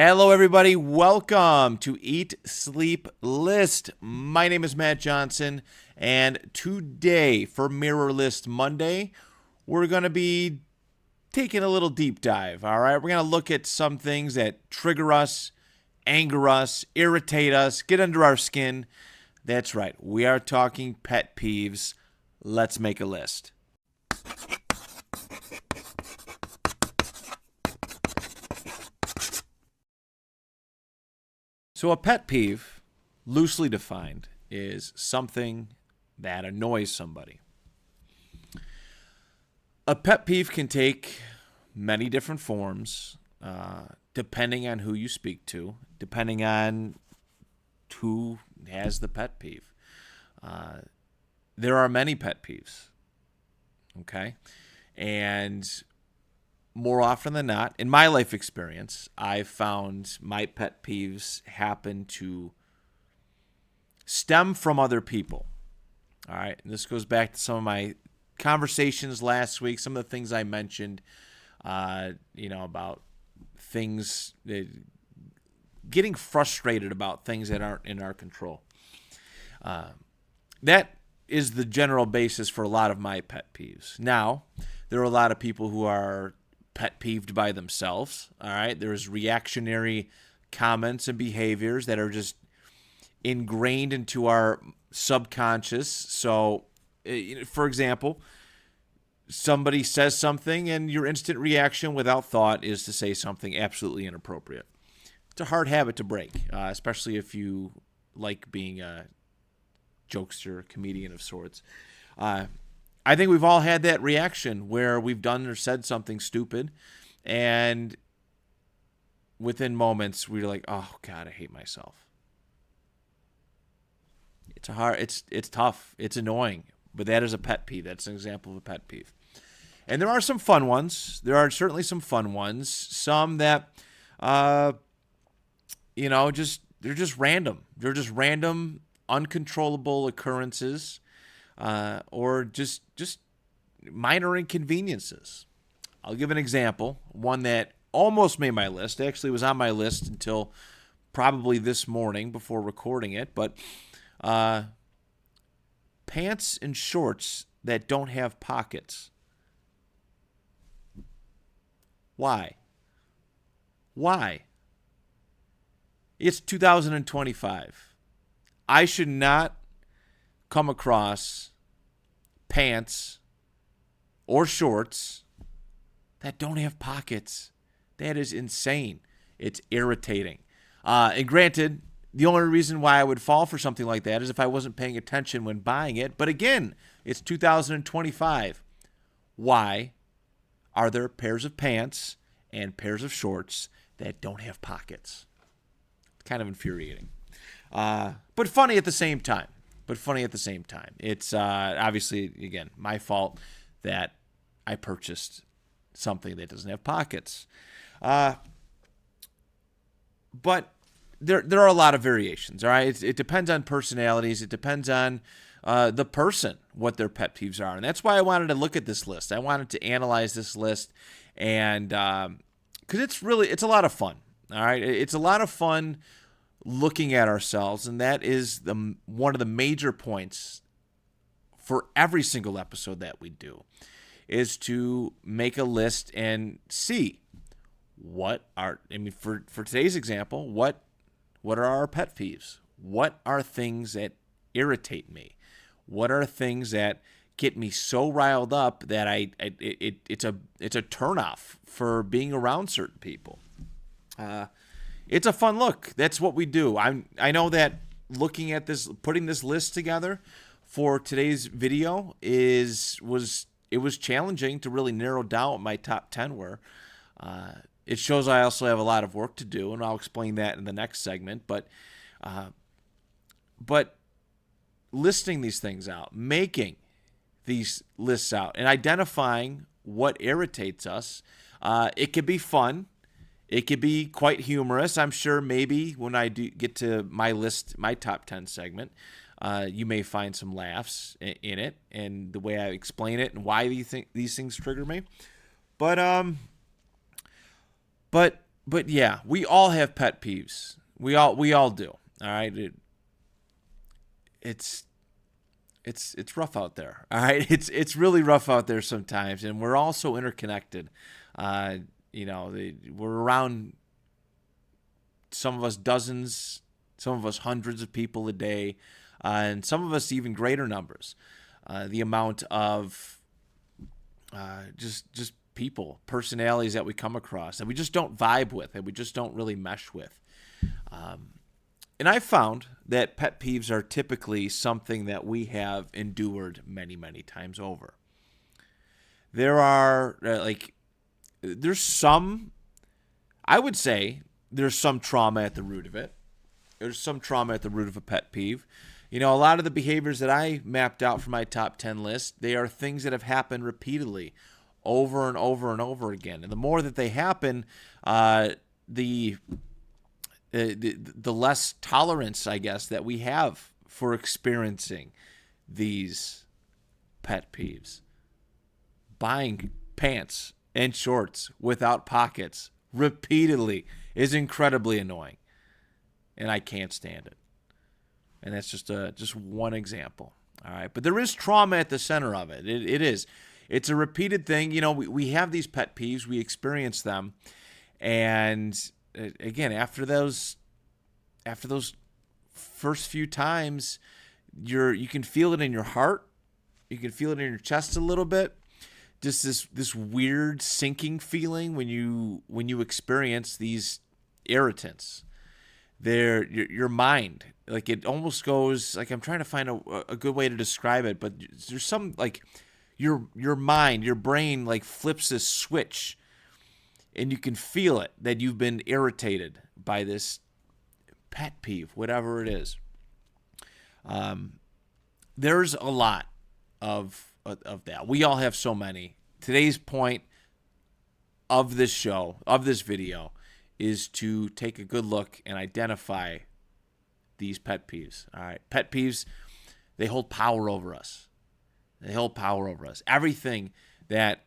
Hello, everybody. Welcome to Eat, Sleep, List. My name is Matt Johnson, and today for Mirror List Monday, we're going to be taking a little deep dive, all right? We're going to look at some things that trigger us, anger us, irritate us, get under our skin. That's right. We are talking pet peeves. Let's make a list. So a pet peeve, loosely defined, is something that annoys somebody. A pet peeve can take many different forms, depending on who you speak to, depending on who has the pet peeve. There are many pet peeves, okay? And more often than not, in my life experience, I've found my pet peeves happen to stem from other people. All right. And this goes back to some of my conversations last week, some of the things I mentioned, about things, getting frustrated about things that aren't in our control. That is the general basis for a lot of my pet peeves. Now, there are a lot of people who are pet peeved by themselves. All right. There's reactionary comments and behaviors that are just ingrained into our subconscious. So, for example, somebody says something and your instant reaction without thought is to say something absolutely inappropriate. It's a hard habit to break, especially if you like being a jokester, comedian of sorts. I think we've all had that reaction where we've done or said something stupid, and within moments we're like, "Oh God, I hate myself." It's tough, it's annoying, but that is a pet peeve. That's an example of a pet peeve. And there are some fun ones. There are certainly some fun ones. Some that, they're just random. They're just random, uncontrollable occurrences. Or just minor inconveniences. I'll give an example, one that almost made my list. Actually, was on my list until probably this morning before recording it. But pants and shorts that don't have pockets. Why? Why? It's 2025. I should not come across pants or shorts that don't have pockets. That is insane. It's irritating. And granted, the only reason why I would fall for something like that is if I wasn't paying attention when buying it. But again, it's 2025. Why are there pairs of pants and pairs of shorts that don't have pockets? It's kind of infuriating. But funny at the same time. It's obviously, again, my fault that I purchased something that doesn't have pockets. But there are a lot of variations, all right? It depends on personalities. It depends on the person, what their pet peeves are. And that's why I wanted to look at this list. I wanted to analyze this list, and because it's a lot of fun, all right? It's a lot of fun looking at ourselves, and that is one of the major points for every single episode that we do, is to make a list and see for today's example, what are our pet peeves? What are things that irritate me? What are things that get me so riled up that it's a turnoff for being around certain people? It's a fun look. That's what we do. I know that looking at this, putting this list together for today's video was challenging to really narrow down what my top 10 were. It shows I also have a lot of work to do, and I'll explain that in the next segment. But listing these things out, making these lists out, and identifying what irritates us, it can be fun. It could be quite humorous. I'm sure maybe when I do get to my list, my top 10 segment, you may find some laughs in it and the way I explain it and why these things trigger me. But But yeah, we all have pet peeves. We all do. All right. It's it's rough out there. All right. It's really rough out there sometimes, and we're all so interconnected. Uh, we're around, some of us dozens, some of us hundreds of people a day, and some of us even greater numbers. The amount of just people, personalities that we come across that we just don't vibe with, that we just don't really mesh with. And I've found that pet peeves are typically something that we have endured many, many times over. There are there's some, I would say, there's some trauma at the root of it. There's some trauma at the root of a pet peeve. A lot of the behaviors that I mapped out for my top 10 list, they are things that have happened repeatedly over and over and over again. And the more that they happen, the less tolerance, I guess, that we have for experiencing these pet peeves. Buying pants and shorts without pockets repeatedly is incredibly annoying, and I can't stand it. And that's just one example. All right, but there is trauma at the center of it. It is. It's a repeated thing. We have these pet peeves. We experience them, and again, after those first few times, you can feel it in your heart. You can feel it in your chest a little bit. Just this weird sinking feeling when you experience these irritants. Your mind, like, it almost goes, like, I'm trying to find a good way to describe it, but there's some, like, your mind, your brain, like, flips this switch, and you can feel it, that you've been irritated by this pet peeve, whatever it is. There's a lot of that. We all have so many. Today's point of this show, of this video, is to take a good look and identify these pet peeves. All right. Pet peeves, they hold power over us. They hold power over us. Everything that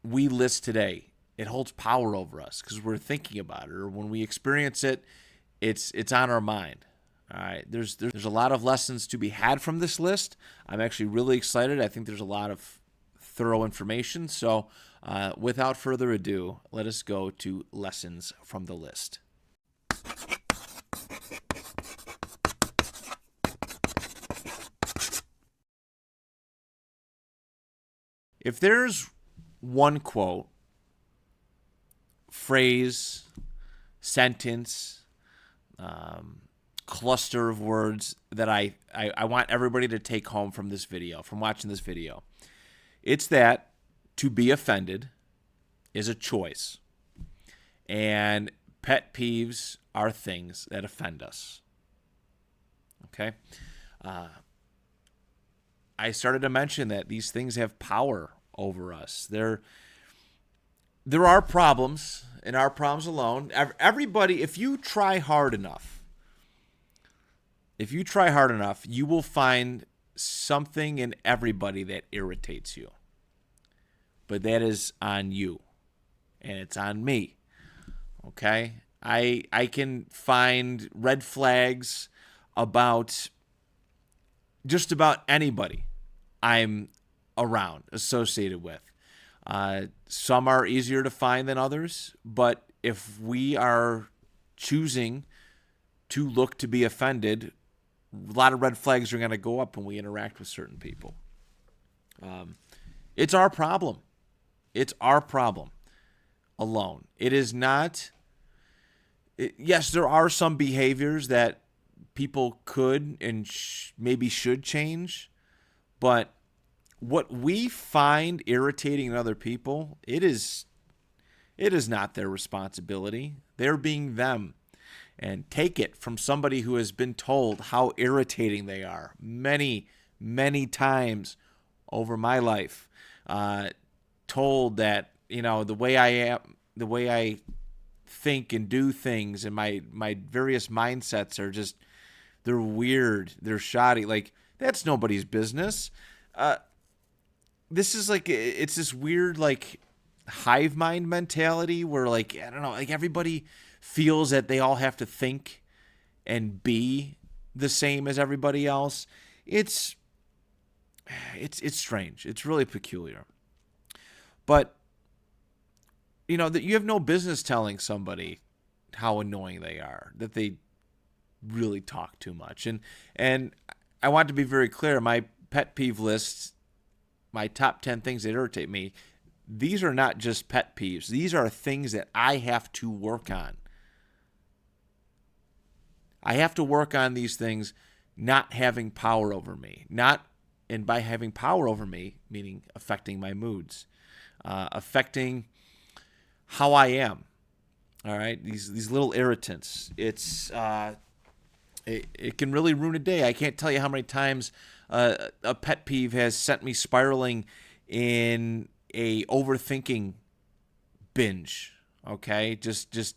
we list today, it holds power over us because we're thinking about it, or when we experience it, it's on our mind. All right. There's a lot of lessons to be had from this list. I'm actually really excited. I think there's a lot of thorough information. So without further ado, let us go to lessons from the list. If there's one quote, phrase, sentence, cluster of words that I want everybody to take home from this video, from watching this video, it's that to be offended is a choice. And pet peeves are things that offend us. Okay? I started to mention that these things have power over us. There are problems, and our problems alone. Everybody, if you try hard enough, you will find something in everybody that irritates you. But that is on you, and it's on me. Okay? I can find red flags about just about anybody I'm around, associated with. Some are easier to find than others, but if we are choosing to look to be offended, a lot of red flags are going to go up when we interact with certain people. It's our problem. It's our problem alone. It is not. Yes, there are some behaviors that people could and maybe should change, but what we find irritating in other people, it is not their responsibility. They're being them. And take it from somebody who has been told how irritating they are many, many times over my life. Told that, the way I am, the way I think and do things, and my various mindsets are just, they're weird, they're shoddy. Like, that's nobody's business. This is like, it's this weird, like, hive mind mentality where, like, I don't know, like everybody feels that they all have to think and be the same as everybody else. It's strange. It's really peculiar. But that you have no business telling somebody how annoying they are, that they really talk too much. And I want to be very clear, my pet peeve list, my top 10 things that irritate me, these are not just pet peeves. These are things that I have to work on. I have to work on these things not having power over me. And by having power over me, meaning affecting my moods, affecting how I am. All right, these little irritants. It can really ruin a day. I can't tell you how many times a pet peeve has sent me spiraling in a overthinking binge. Okay, just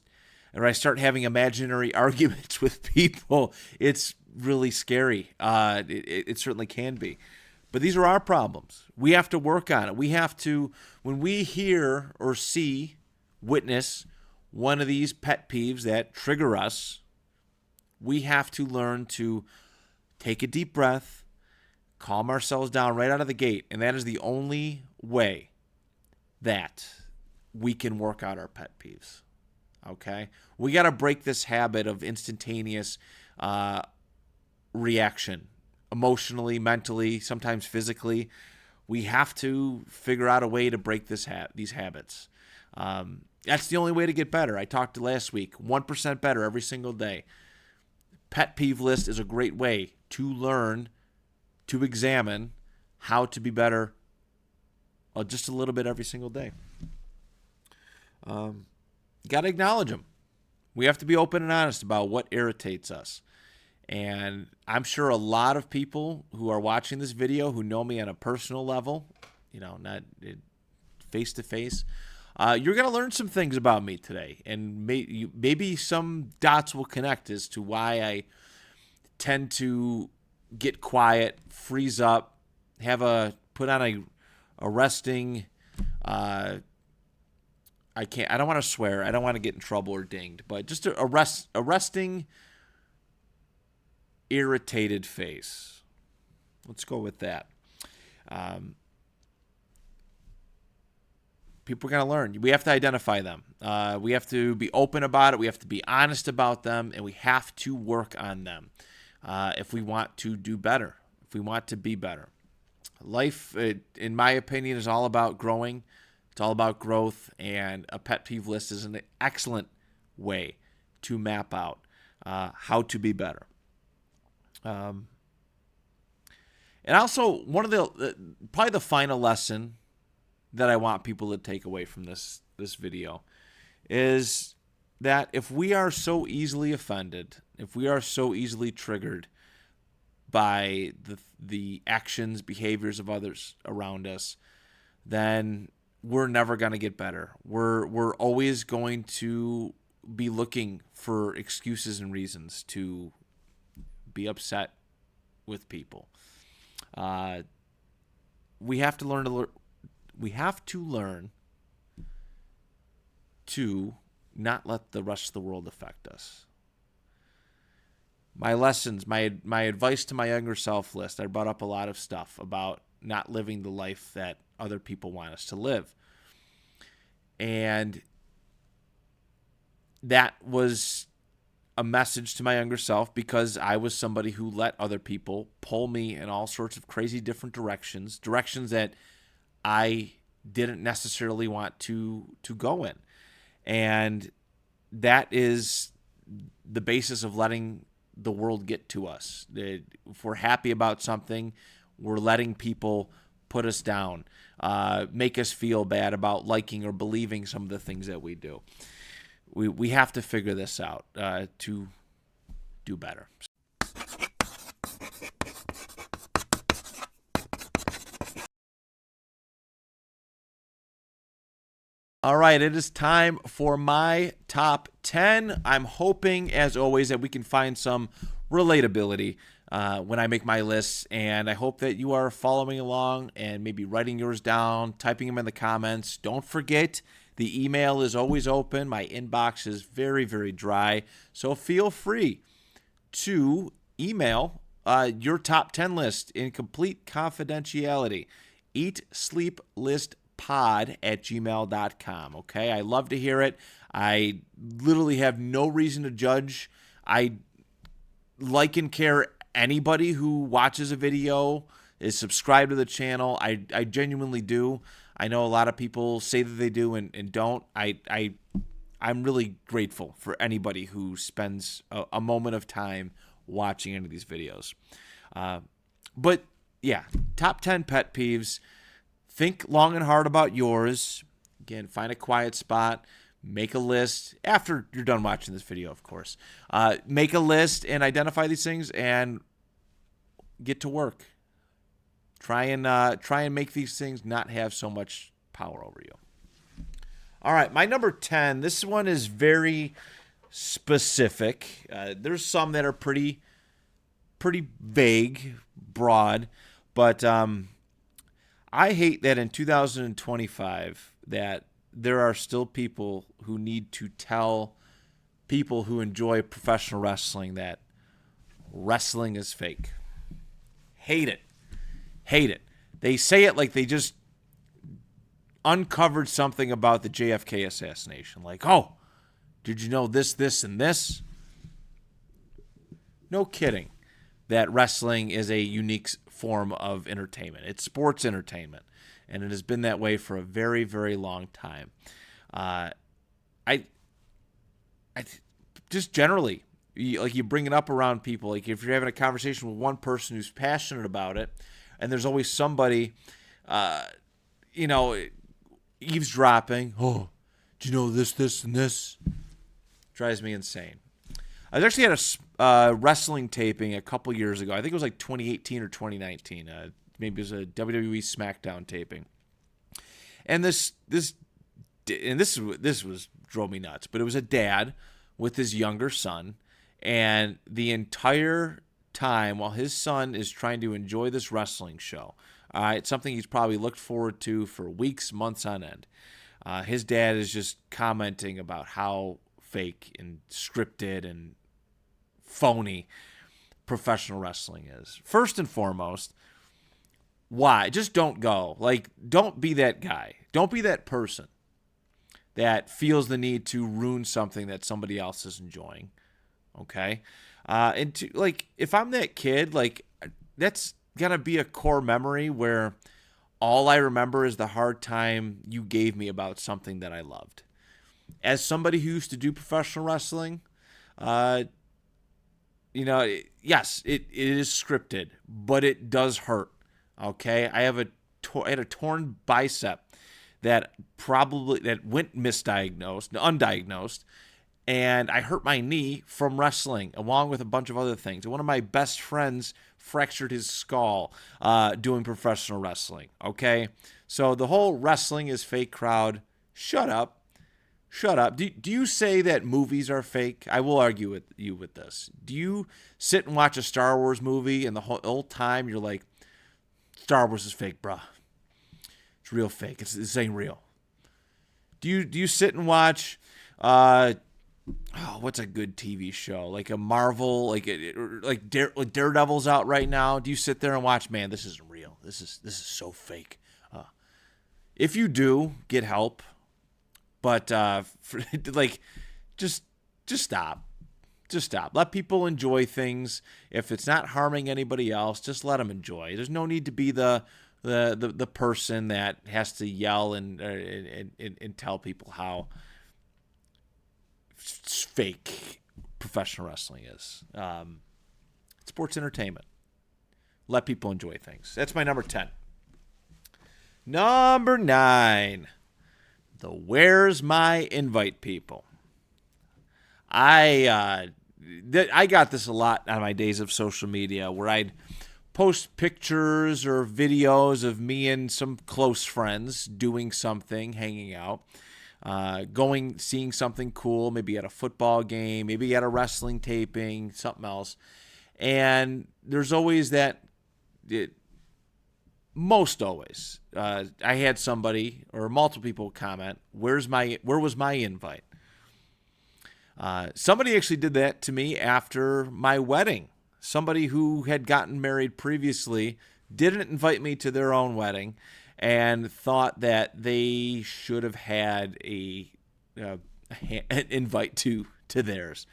or I start having imaginary arguments with people. It's really scary. It certainly can be. But these are our problems. We have to work on it. We have to, when we hear or see, witness one of these pet peeves that trigger us, we have to learn to take a deep breath, calm ourselves down right out of the gate. And that is the only way that we can work out our pet peeves. Okay? We got to break this habit of instantaneous reaction, emotionally, mentally, sometimes physically. We have to figure out a way to break these habits. That's the only way to get better. I talked last week, 1% better every single day. Pet peeve list is a great way to learn, to examine how to be better just a little bit every single day. You got to acknowledge them. We have to be open and honest about what irritates us. And I'm sure a lot of people who are watching this video who know me on a personal level, not face to face, you're going to learn some things about me today. And maybe some dots will connect as to why I tend to get quiet, freeze up, put on a resting, I don't want to swear. I don't want to get in trouble or dinged, but just a resting, irritated face. Let's go with that. People are going to learn. We have to identify them. We have to be open about it. We have to be honest about them, and we have to work on them if we want to do better, if we want to be better. Life, in my opinion, is all about growing. It's all about growth, and a pet peeve list is an excellent way to map out how to be better. And also, one of probably the final lesson that I want people to take away from this video is that if we are so easily offended, if we are so easily triggered by the actions, behaviors of others around us, then we're never going to get better. We're always going to be looking for excuses and reasons to be upset with people. We have to learn to not let the rest of the world affect us. My lessons, my advice to my younger self list, I brought up a lot of stuff about not living the life that other people want us to live. And that was a message to my younger self because I was somebody who let other people pull me in all sorts of crazy different directions that I didn't necessarily want to go in. And that is the basis of letting the world get to us. If we're happy about something, we're letting people put us down, make us feel bad about liking or believing some of the things that we do. We have to figure this out to do better. All right, it is time for my top 10. I'm hoping, as always, that we can find some relatability when I make my lists, and I hope that you are following along and maybe writing yours down, typing them in the comments. Don't forget, the email is always open. My inbox is very, very dry, so feel free to email your top 10 list in complete confidentiality. eatsleeplistpod@gmail.com. Okay, I love to hear it. I literally have no reason to judge. I like and care anybody who watches a video, is subscribed to the channel. I genuinely do. I know a lot of people say that they do and don't. I'm really grateful for anybody who spends a moment of time watching any of these videos. But yeah, top 10 pet peeves. Think long and hard about yours. Again, find a quiet spot. Make a list after you're done watching this video, of course. Make a list and identify these things and get to work. Try and make these things not have so much power over you. All right, my number 10. This one is very specific. There's some that are pretty vague, broad, but I hate that in 2025 that there are still people who need to tell people who enjoy professional wrestling that wrestling is fake. Hate it. Hate it. They say it like they just uncovered something about the JFK assassination. Like, oh, did you know this, this, and this? No kidding that wrestling is a unique form of entertainment. It's sports entertainment, and it has been that way for a very, very long time. I just generally, you bring it up around people. Like if you're having a conversation with one person who's passionate about it, and there's always somebody, eavesdropping. Oh, do you know this, this, and this? Drives me insane. I was actually at a wrestling taping a couple years ago. I think it was like 2018 or 2019. Maybe it was a WWE SmackDown taping. And this drove me nuts. But it was a dad with his younger son, and the entire time while his son is trying to enjoy this wrestling show, it's something he's probably looked forward to for weeks, months on end. His dad is just commenting about how fake and scripted and phony professional wrestling is. First and foremost, why? Just don't go. Like, don't be that guy. Don't be that person that feels the need to ruin something that somebody else is enjoying. Okay? If I'm that kid, like, that's gonna be a core memory where all I remember is the hard time you gave me about something that I loved. As somebody who used to do professional wrestling, yes, it is scripted, but it does hurt. Okay, I had a torn bicep that went undiagnosed, and I hurt my knee from wrestling, along with a bunch of other things. And one of my best friends fractured his skull doing professional wrestling. Okay, so the whole wrestling is fake crowd. Shut up. Shut up. Do you say that movies are fake? I will argue with you with this. Do you sit and watch a Star Wars movie and the whole time you're like, Star Wars is fake, bruh. It's real fake. This ain't real. Do you sit and watch what's a good TV show? Like a Marvel, like Daredevil's out right now. Do you sit there and watch, man, this isn't real. This is so fake. If you do, get help. But just stop. Just stop. Let people enjoy things. If it's not harming anybody else, just let them enjoy. There's no need to be the person that has to yell and tell people how fake professional wrestling is. Sports entertainment. Let people enjoy things. That's my number 10. Number 9. The where's my invite people. I got this a lot on my days of social media where I'd post pictures or videos of me and some close friends doing something, hanging out, seeing something cool, maybe at a football game, maybe at a wrestling taping, something else. And there's always that, most always, I had somebody or multiple people comment, where was my invite? Somebody actually did that to me after my wedding. Somebody who had gotten married previously didn't invite me to their own wedding and thought that they should have had an invite to theirs.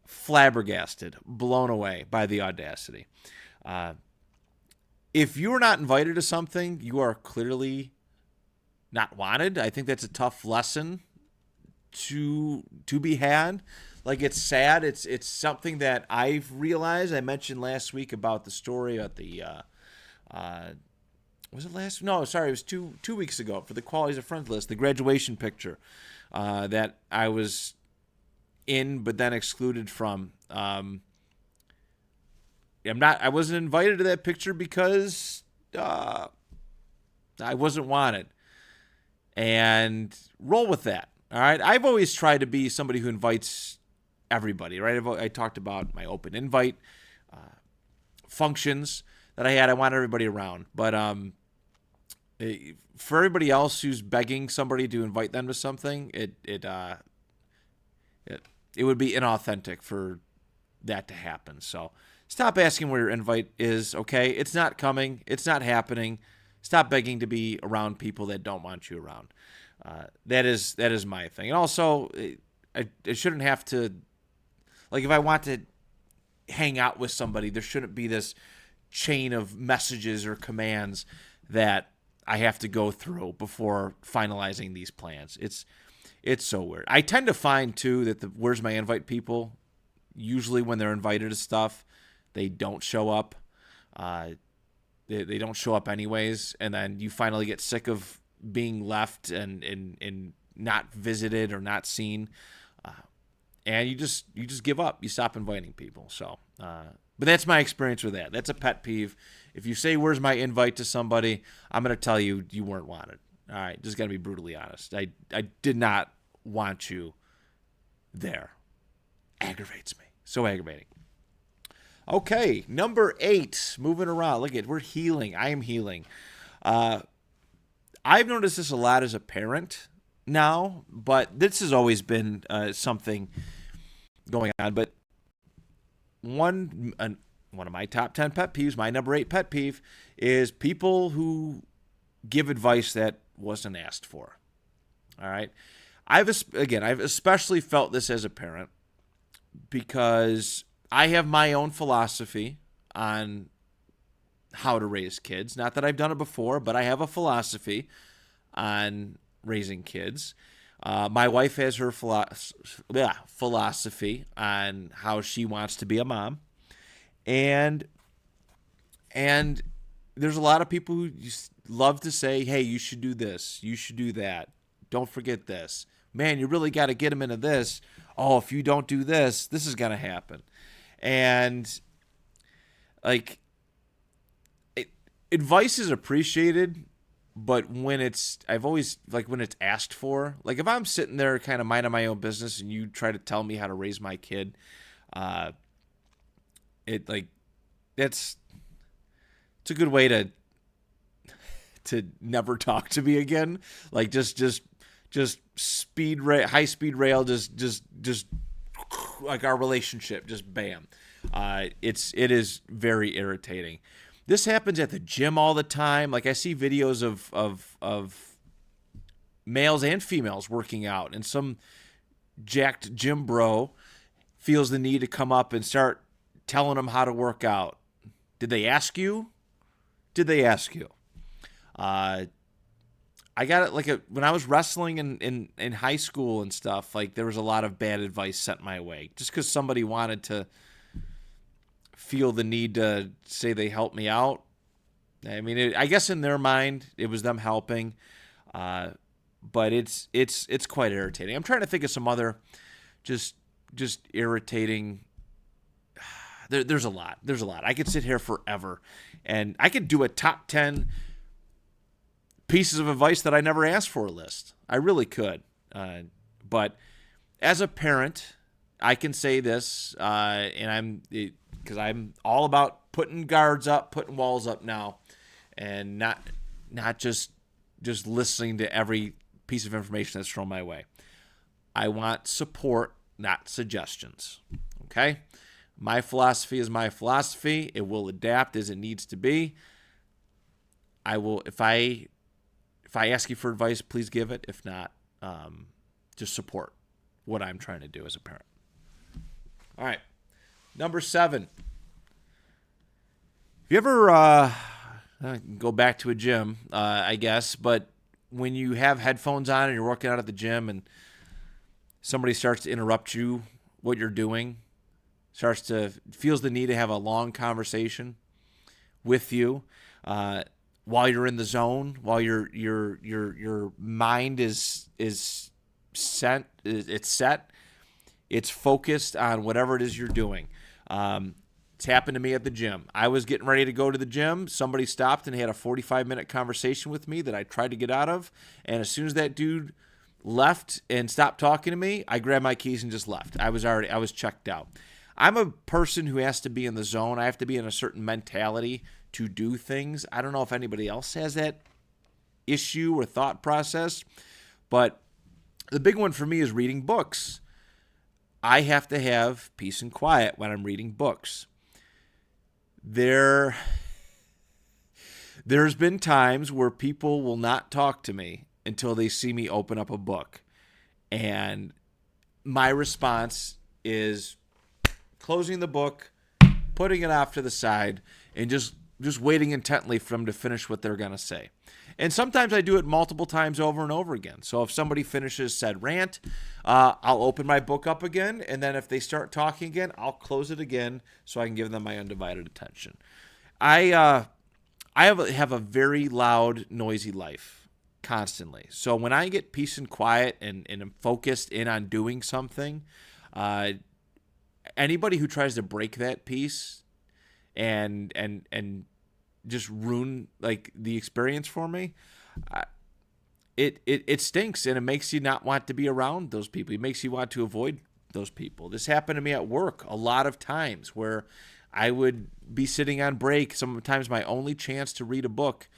Flabbergasted, blown away by the audacity. If you're not invited to something, you are clearly not wanted. I think that's a tough lesson to be had. Like, it's sad. It's something that I've realized. I mentioned last week about the story at the was it last? No, sorry, it was two weeks ago for the Qualities of Friends list, the graduation picture that I was in but then excluded from. I wasn't invited to that picture because I wasn't wanted. And roll with that. All right. I've always tried to be somebody who invites everybody, right? I talked about my open invite functions that I had. I want everybody around. But for everybody else who's begging somebody to invite them to something, it would be inauthentic for that to happen. So stop asking where your invite is, okay? It's not coming. It's not happening. Stop begging to be around people that don't want you around. That is my thing. And also, I shouldn't have to, like, if I want to hang out with somebody, there shouldn't be this chain of messages or commands that I have to go through before finalizing these plans. It's so weird. I tend to find, too, that the where's my invite people, usually when they're invited to stuff, they don't show up. They don't show up anyways, and then you finally get sick of being left and not visited or not seen, and you just give up. You stop inviting people. So, but that's my experience with that. That's a pet peeve. If you say where's my invite to somebody, I'm going to tell you weren't wanted. All right, just got to be brutally honest. I did not want you there. Aggravates me. So aggravating. Okay, number 8. Moving around. Look at, we're healing. I am healing. I've noticed this a lot as a parent now, but this has always been something going on. But one of my top 10 pet peeves, my number 8 pet peeve, is people who give advice that wasn't asked for. All right, I've especially felt this as a parent because I have my own philosophy on how to raise kids. Not that I've done it before, but I have a philosophy on raising kids. My wife has her philosophy on how she wants to be a mom. And there's a lot of people who just love to say, hey, you should do this. You should do that. Don't forget this. Man, you really got to get them into this. Oh, if you don't do this, this is going to happen. And like, advice is appreciated, but when it's asked for, like if I'm sitting there kind of minding my own business and you try to tell me how to raise my kid, it's a good way to never talk to me again. Like just high speed rail, just like our relationship, just bam. It is very irritating. This happens at the gym all the time. Like I see videos of males and females working out, and some jacked gym bro feels the need to come up and start telling them how to work out. Did they ask you? I got it when I was wrestling in high school and stuff, like there was a lot of bad advice sent my way just because somebody wanted to feel the need to say they helped me out. I mean, I guess in their mind it was them helping, but it's quite irritating. I'm trying to think of some other just irritating. There's a lot. I could sit here forever, and I could do a top 10 pieces of advice that I never asked for list. I really could. But as a parent, I can say this, and I'm because I'm all about putting guards up, putting walls up now, and not just listening to every piece of information that's thrown my way. I want support, not suggestions. Okay? My philosophy is my philosophy. It will adapt as it needs to be. I will, if I ask you for advice, please give it. If not, just support what I'm trying to do as a parent. All right. Number 7. Have you ever go back to a gym, I guess, but when you have headphones on and you're working out at the gym and somebody starts to interrupt you, what you're doing, feels the need to have a long conversation with you, while you're in the zone, while your mind is set, it's focused on whatever it is you're doing. It's happened to me at the gym. I was getting ready to go to the gym. Somebody stopped and had a 45-minute conversation with me that I tried to get out of. And as soon as that dude left and stopped talking to me, I grabbed my keys and just left. I was checked out. I'm a person who has to be in the zone. I have to be in a certain mentality to do things. I don't know if anybody else has that issue or thought process, but the big one for me is reading books. I have to have peace and quiet when I'm reading books. There's been times where people will not talk to me until they see me open up a book. And my response is closing the book, putting it off to the side, and just waiting intently for them to finish what they're going to say. And sometimes I do it multiple times over and over again. So if somebody finishes said rant, I'll open my book up again. And then if they start talking again, I'll close it again so I can give them my undivided attention. I have a very loud, noisy life constantly. So when I get peace and quiet and am focused in on doing something, anybody who tries to break that peace and just ruin like the experience for me, it stinks, and it makes you not want to be around those people. It makes you want to avoid those people. This happened to me at work a lot of times where I would be sitting on break, sometimes my only chance to read a book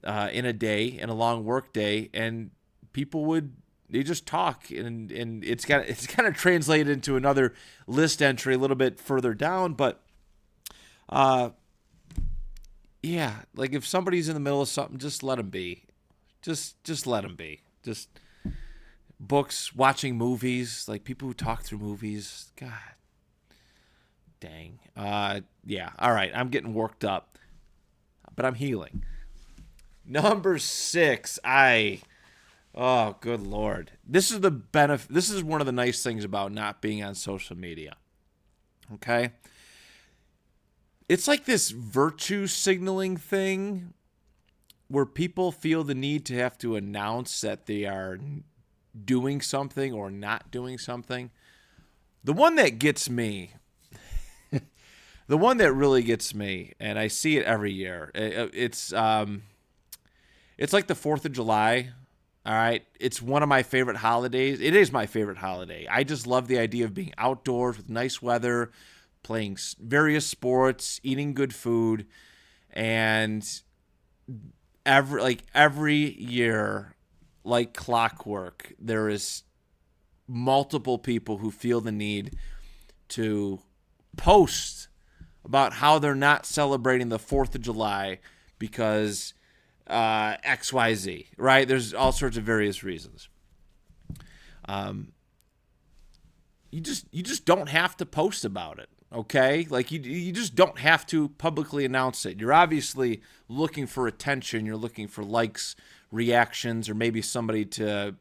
in a day, in a long work day, and people they just talk, and it's kind of translated into another list entry a little bit further down, but yeah, like if somebody's in the middle of something, just let them be. Just let them be. Just books, watching movies, like people who talk through movies. God dang. Yeah, all right, I'm getting worked up, but I'm healing. Number 6, oh, good Lord. This is the benefit. This is one of the nice things about not being on social media. Okay? It's like this virtue signaling thing where people feel the need to have to announce that they are doing something or not doing something. The one that gets me, the one that really gets me, and I see it every year, it's like the 4th of July. All right. It's one of my favorite holidays. It is my favorite holiday. I just love the idea of being outdoors with nice weather, playing various sports, eating good food, and every year, like clockwork, there is multiple people who feel the need to post about how they're not celebrating the 4th of July because XYZ, right? There's all sorts of various reasons. You just don't have to post about it, okay? Like you just don't have to publicly announce it. You're obviously looking for attention. You're looking for likes, reactions, or maybe somebody to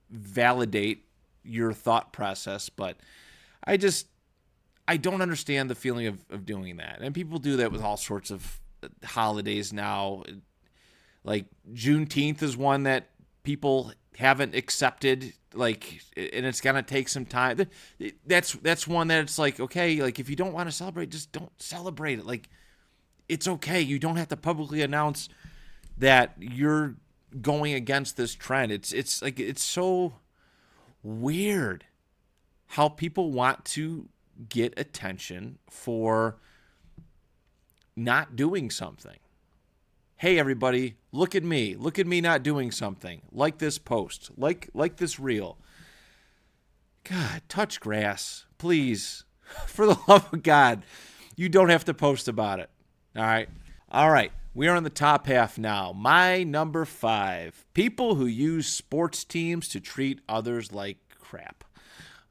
validate your thought process. But I don't understand the feeling of doing that. And people do that with all sorts of holidays now. Like Juneteenth is one that people haven't accepted, like, and it's gonna take some time. That's one that it's like, okay, like if you don't want to celebrate, just don't celebrate it. Like, it's okay. You don't have to publicly announce that you're going against this trend. It's so weird how people want to get attention for not doing something. Hey, everybody, look at me. Look at me not doing something. Like this post. Like this reel. God, touch grass. Please. For the love of God. You don't have to post about it. All right? All right. We are on the top half now. My number 5. People who use sports teams to treat others like crap.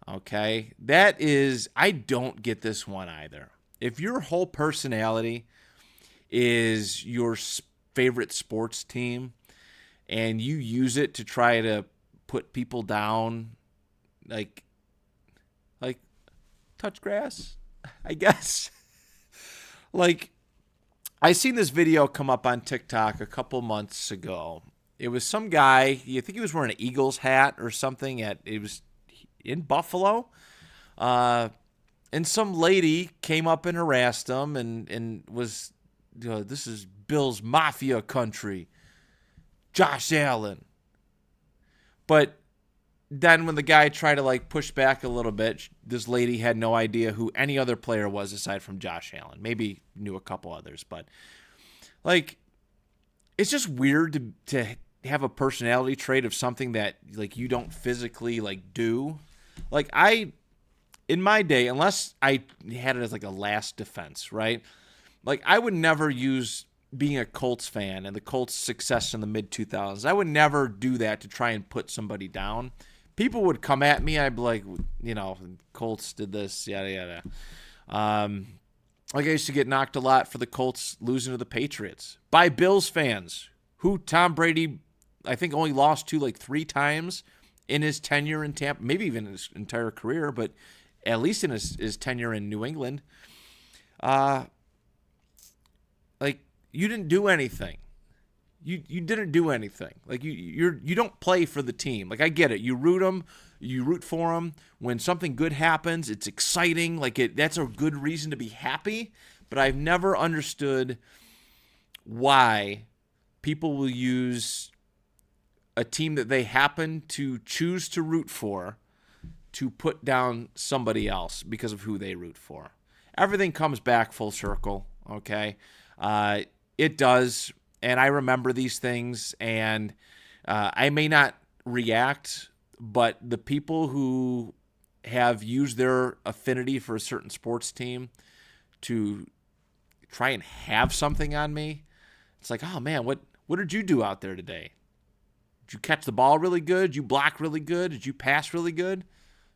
Okay? That is, I don't get this one either. If your whole personality is your favorite sports team and you use it to try to put people down, like touch grass, I guess. Like, I seen this video come up on TikTok a couple months ago. It was some guy, you think he was wearing an Eagles hat or something, it was in Buffalo. And some lady came up and harassed him and was, this is Bill's Mafia country, Josh Allen. But then when the guy tried to push back a little bit, this lady had no idea who any other player was aside from Josh Allen. Maybe knew a couple others, but it's just weird to have a personality trait of something that you don't physically do. In my day, unless I had it as a last defense, right? I would never use being a Colts fan and the Colts' success in the mid-2000s. I would never do that to try and put somebody down. People would come at me. I'd be like, Colts did this, yada, yada. I used to get knocked a lot for the Colts losing to the Patriots by Bills fans, who Tom Brady, I think, only lost to 3 times in his tenure in Tampa, maybe even his entire career, but at least in his tenure in New England. You didn't do anything. You didn't do anything. You don't play for the team. I get it. You root for them. When something good happens, it's exciting. That's a good reason to be happy. But I've never understood why people will use a team that they happen to choose to root for to put down somebody else because of who they root for. Everything comes back full circle, okay? It does, and I remember these things, and I may not react, but the people who have used their affinity for a certain sports team to try and have something on me, it's oh man, what did you do out there today? Did you catch the ball really good? Did you block really good? Did you pass really good?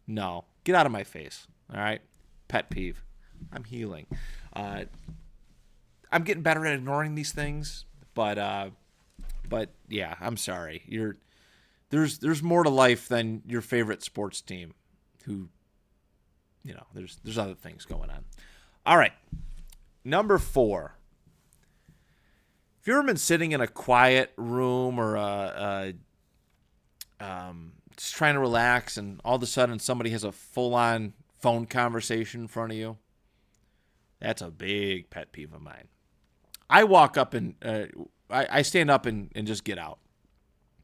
No. Get out of my face, all right? Pet peeve. I'm healing. I'm getting better at ignoring these things, but yeah, I'm sorry. There's more to life than your favorite sports team. Who, there's other things going on. All right, number 4. If you've ever been sitting in a quiet room or just trying to relax, and all of a sudden somebody has a full-on phone conversation in front of you, that's a big pet peeve of mine. I walk up and I stand up and just get out.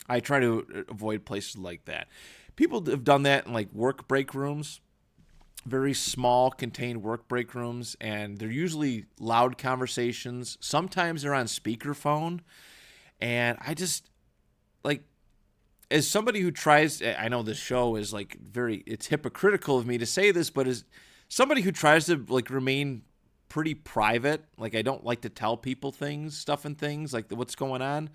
I try to avoid places like that. People have done that in work break rooms, very small contained work break rooms, and they're usually loud conversations. Sometimes they're on speakerphone, and I just as somebody who tries, I know this show is it's hypocritical of me to say this, but as somebody who tries to remain pretty private, I don't like to tell people stuff and things what's going on.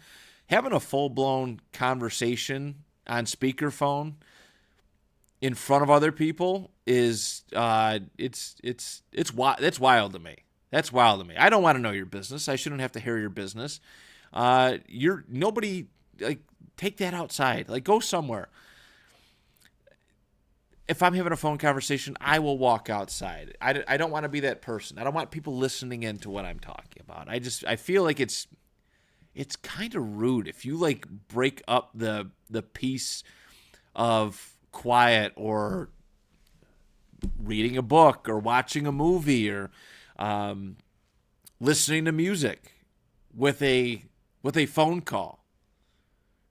Having a full-blown conversation on speakerphone in front of other people is it's wild to me. That's wild to me. I don't want to know your business. I shouldn't have to hear your business. Nobody take that outside. Go somewhere. If I'm having a phone conversation, I will walk outside. I don't want to be that person. I don't want people listening into what I'm talking about. I feel it's kind of rude if you break up the piece of quiet or reading a book or watching a movie or listening to music with a phone call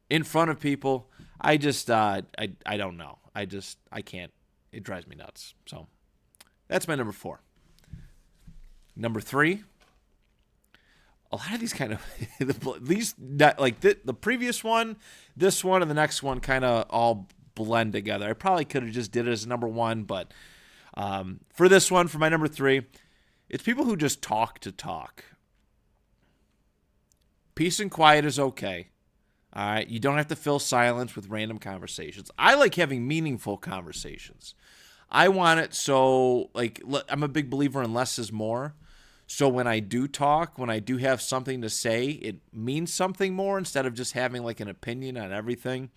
in front of people. I don't know. I can't. It drives me nuts. So That's my number 4. Number 3, a lot of these kind of these like the previous one, this one, and the next one kind of all blend together. I probably could have just did it as number 1, but for this one, for my number 3, it's people who just talk to talk. Peace and quiet is okay. All right, you don't have to fill silence with random conversations. I like having meaningful conversations. I want it so, like, I'm a big believer in less is more. So when I do talk, when I do have something to say, it means something more instead of just having like an opinion on everything.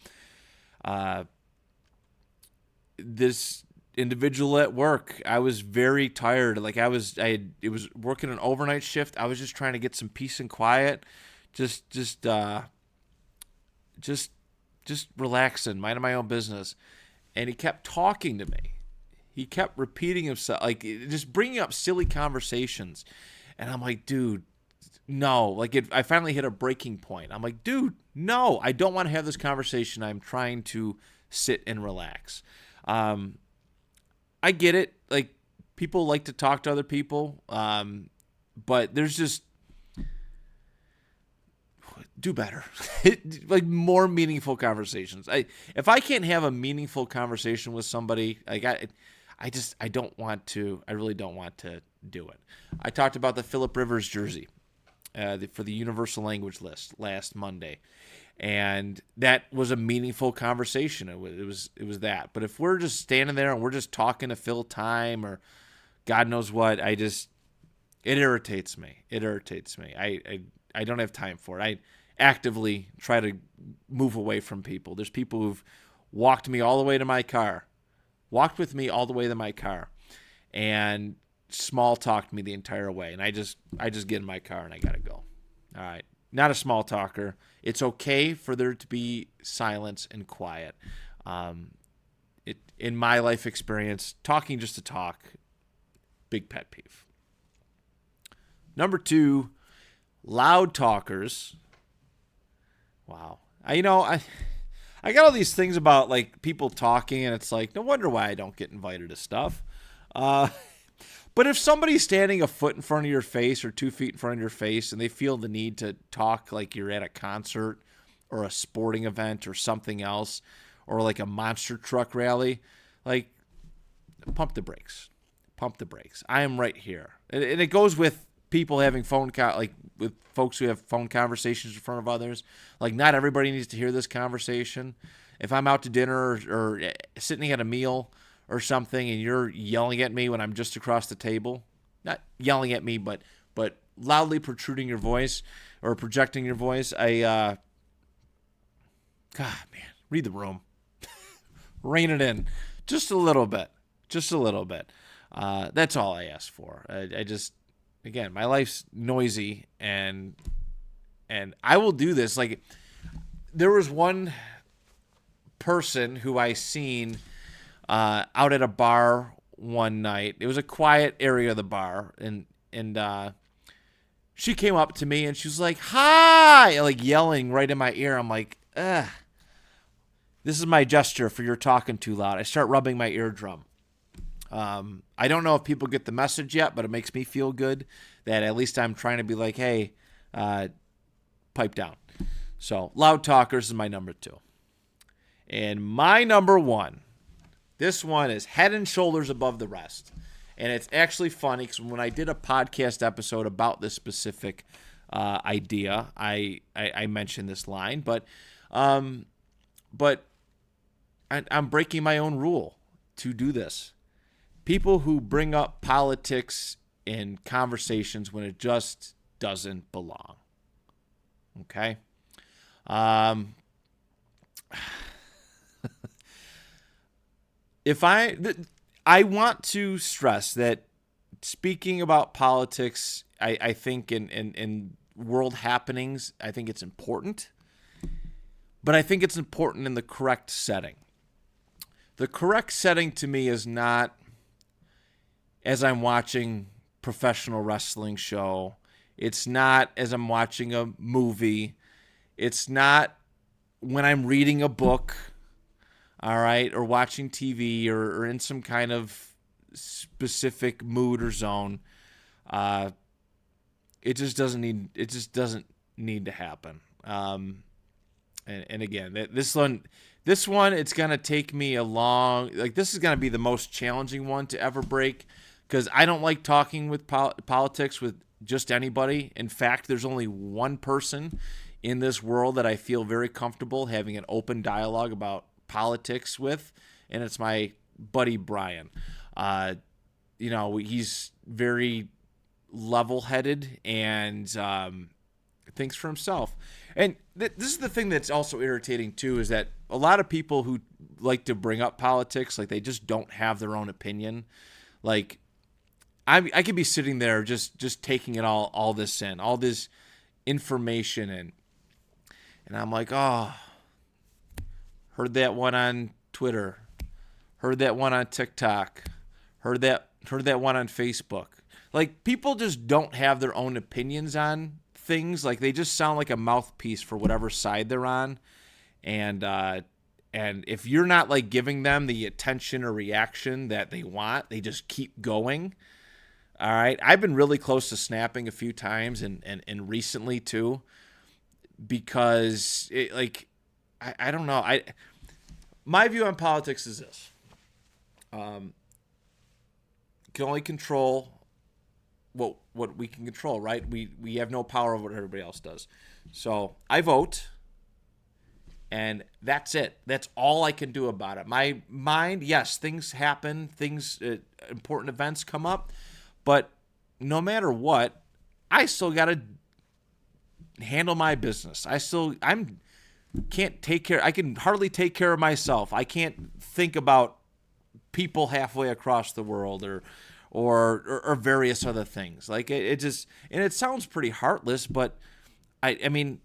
This individual at work, I was very tired. Like it was working an overnight shift. I was just trying to get some peace and quiet, just relaxing, minding my own business. And he kept talking to me. He kept repeating himself, like just bringing up silly conversations. And I'm like, dude, no. Like I finally hit a breaking point. I'm like, dude, no, I don't want to have this conversation. I'm trying to sit and relax. I get it. Like people like to talk to other people. But there's just, do better. Like more meaningful conversations. If I can't have a meaningful conversation with somebody, like I don't want to. I really don't want to do it. I talked about the Phillip Rivers jersey for the Universal Language List last Monday, and that was a meaningful conversation. It was that. But if we're just standing there and we're just talking to fill time or God knows what, it irritates me. It irritates me. I don't have time for it. I actively try to move away from people. There's people who've walked with me all the way to my car, and small talked me the entire way. And I just get in my car and I gotta go. All right, not a small talker. It's okay for there to be silence and quiet. In my life experience, talking just to talk, big pet peeve. Number 2, loud talkers. Wow. I got all these things about like people talking, and it's like, no wonder why I don't get invited to stuff. But if somebody's standing a foot in front of your face or 2 feet in front of your face and they feel the need to talk like you're at a concert or a sporting event or something else, or like a monster truck rally, like pump the brakes. I am right here. And it goes with people having with folks who have phone conversations in front of others. Like not everybody needs to hear this conversation. If I'm out to dinner or sitting at a meal or something and you're yelling at me when I'm just across the table, not yelling at me, but loudly protruding your voice or projecting your voice, God, man, read the room. Rein it in just a little bit. That's all I ask for. Again, my life's noisy, and I will do this. Like, there was one person who I seen out at a bar one night. It was a quiet area of the bar, and she came up to me and she was like, "Hi!" like yelling right in my ear. I'm like, ugh. This is my gesture for you're talking too loud. I start rubbing my eardrum. I don't know if people get the message yet, but it makes me feel good that at least I'm trying to be like, hey, pipe down. So loud talkers is my number 2. And my number 1, this one is head and shoulders above the rest. And it's actually funny because when I did a podcast episode about this specific idea, I mentioned this line, but I'm breaking my own rule to do this. People who bring up politics in conversations when it just doesn't belong. Okay? I want to stress that speaking about politics, I think in world happenings, I think it's important. But I think it's important in the correct setting. The correct setting to me is not as I'm watching professional wrestling show. It's not as I'm watching a movie. It's not when I'm reading a book, all right, or watching TV or in some kind of specific mood or zone. It just doesn't need to happen. And again, this one, it's gonna take me this is gonna be the most challenging one to ever break, because I don't like talking with politics with just anybody. In fact, there's only one person in this world that I feel very comfortable having an open dialogue about politics with, and it's my buddy Brian. He's very level-headed and thinks for himself. And this is the thing that's also irritating too, is that a lot of people who like to bring up politics, like, they just don't have their own opinion. Like, I could be sitting there just taking it all this in, all this information in, and I'm like, oh, heard that one on Twitter, heard that one on TikTok, heard that one on Facebook. Like, people just don't have their own opinions on things. Like, they just sound like a mouthpiece for whatever side they're on. And if you're not, like, giving them the attention or reaction that they want, they just keep going. All right. I've been really close to snapping a few times and recently too, because I don't know. My view on politics is this. You can only control what we can control, right? We have no power over what everybody else does. So I vote, and that's it. That's all I can do about it. My mind, yes, things happen, important events come up, but no matter what, I still got to handle my business. I can hardly take care of myself. I can't think about people halfway across the world or various other things. Like, it just, and it sounds pretty heartless, but I mean,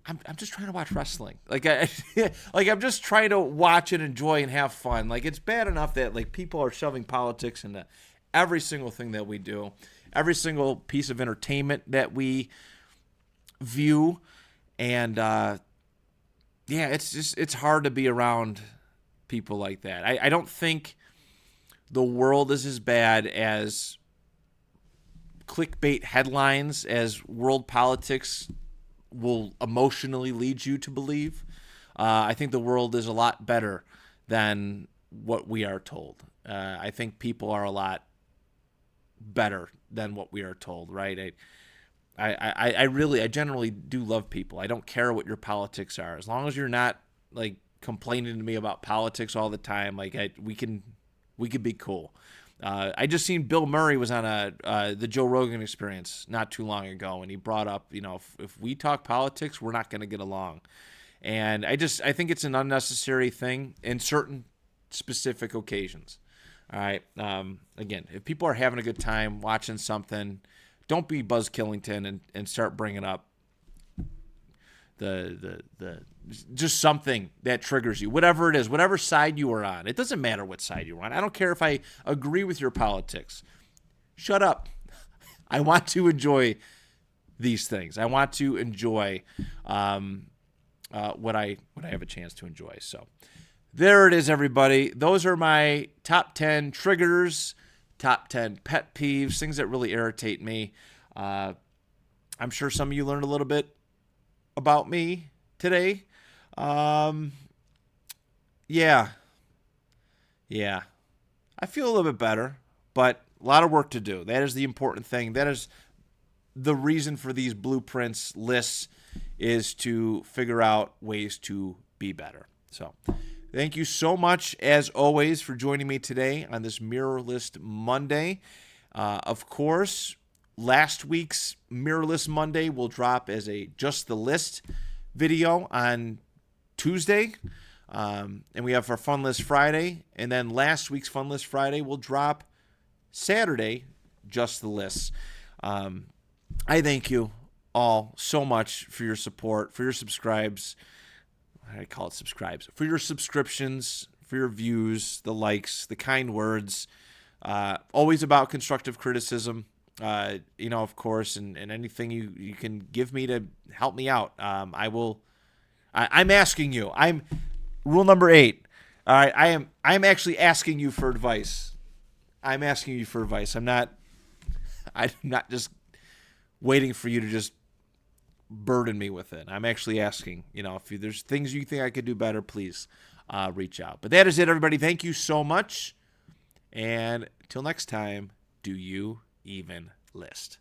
I'm just trying to watch wrestling. Like, I'm just trying to watch and enjoy and have fun. Like, it's bad enough that, like, people are shoving politics into every single thing that we do, every single piece of entertainment that we view, and it's hard to be around people like that. I don't think the world is as bad as clickbait headlines as world politics will emotionally lead you to believe. I think the world is a lot better than what we are told. I think people are a lot better than what we are told, right? I generally do love people. I don't care what your politics are, as long as you're not, like, complaining to me about politics all the time. Like, we can be cool. I just seen Bill Murray was on the Joe Rogan Experience not too long ago, and he brought up, if we talk politics, we're not going to get along. And I think it's an unnecessary thing in certain specific occasions. All right. Again, if people are having a good time watching something, don't be Buzz Killington and start bringing up the just something that triggers you, whatever it is, whatever side you are on. It doesn't matter what side you're on. I don't care if I agree with your politics. Shut up. I want to enjoy these things. I want to enjoy what I have a chance to enjoy. So there it is, everybody. Those are my top 10 triggers, top 10 pet peeves, things that really irritate me. I'm sure some of you learned a little bit about me today. Yeah. I feel a little bit better, but a lot of work to do. That is the important thing. That is the reason for these blueprints lists, is to figure out ways to be better. So thank you so much, as always, for joining me today on this Mirror List Monday. Of course, last week's Mirror List Monday will drop as a Just the List video on Tuesday. And we have our Fun List Friday. And then last week's Fun List Friday will drop Saturday, Just the Lists. I thank you all so much for your support, for your subscribes. I call it subscribes. For your subscriptions, for your views, the likes, the kind words. Always about constructive criticism, of course, and anything you can give me to help me out. I'm asking you. Rule number 8. All right, I'm actually asking you for advice. I'm asking you for advice. I'm not just waiting for you to just burden me with it. I'm actually asking, if there's things you think I could do better, please reach out. But that is it, everybody. Thank you so much. And until next time, do you even list?